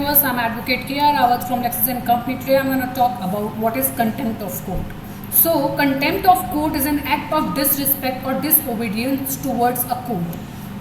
viewers, I'm Advocate K.R. Rawat from Lexis & Company. Today I'm going to talk about what is contempt of court. So, contempt of court is an act of disrespect or disobedience towards a court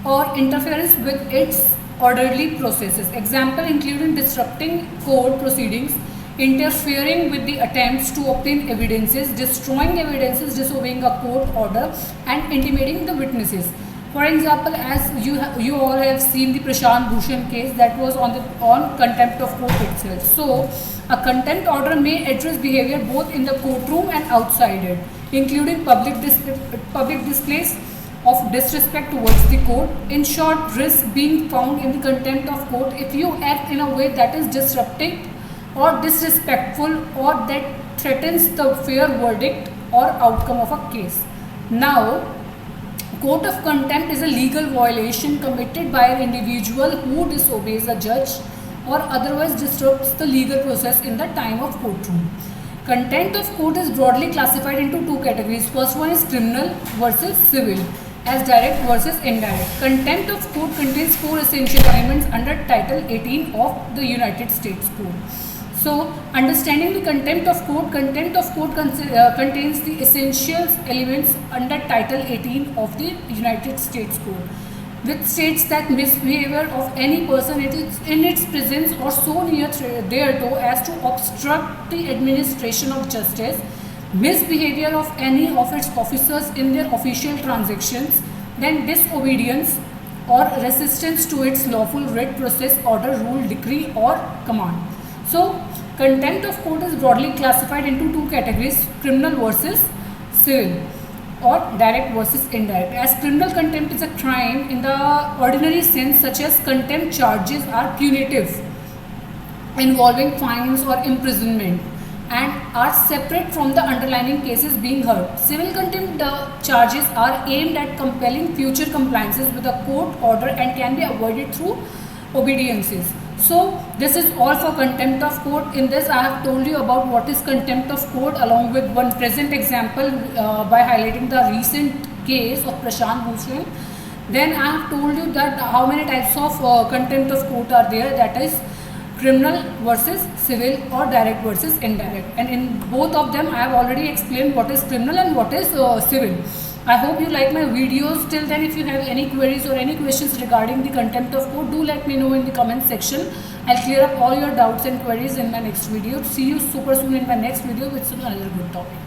or interference with its orderly processes. Example including disrupting court proceedings, interfering with the attempts to obtain evidences, destroying evidences, disobeying a court order and intimidating the witnesses. For example, as you all have seen the Prashant Bhushan case that was on contempt of court itself. So, a contempt order may address behavior both in the courtroom and outside it, including public displays of disrespect towards the court. In short, risk being found in the contempt of court if you act in a way that is disrupting or disrespectful or that threatens the fair verdict or outcome of a case. Now, court of contempt is a legal violation committed by an individual who disobeys a judge or otherwise disrupts the legal process in the time of courtroom. Contempt of court is broadly classified into two categories. First one is criminal versus civil, as direct versus indirect. Contempt of court contains four essential elements under Title 18 of the United States Code. So, understanding the contempt of court contains the essential elements under Title 18 of the United States Code, which states that misbehavior of any person in its presence or so near thereto as to obstruct the administration of justice, misbehavior of any of its officers in their official transactions, then disobedience or resistance to its lawful writ, process, order, rule, decree or command. So, contempt of court is broadly classified into two categories, criminal versus civil or direct versus indirect. As criminal contempt is a crime in the ordinary sense, such as contempt charges are punitive, involving fines or imprisonment, and are separate from the underlying cases being heard. Civil contempt charges are aimed at compelling future compliances with a court order and can be avoided through obediences. So, this is all for contempt of court. In this, I have told you about what is contempt of court along with one present example by highlighting the recent case of Prashant Bhushan. Then I have told you that how many types of contempt of court are there, that is criminal versus civil or direct versus indirect. And in both of them, I have already explained what is criminal and what is civil. I hope you like my videos. Till then, if you have any queries or any questions regarding the contempt of court, do let me know in the comment section. I'll clear up all your doubts and queries in my next video. See you super soon in my next video with another good topic.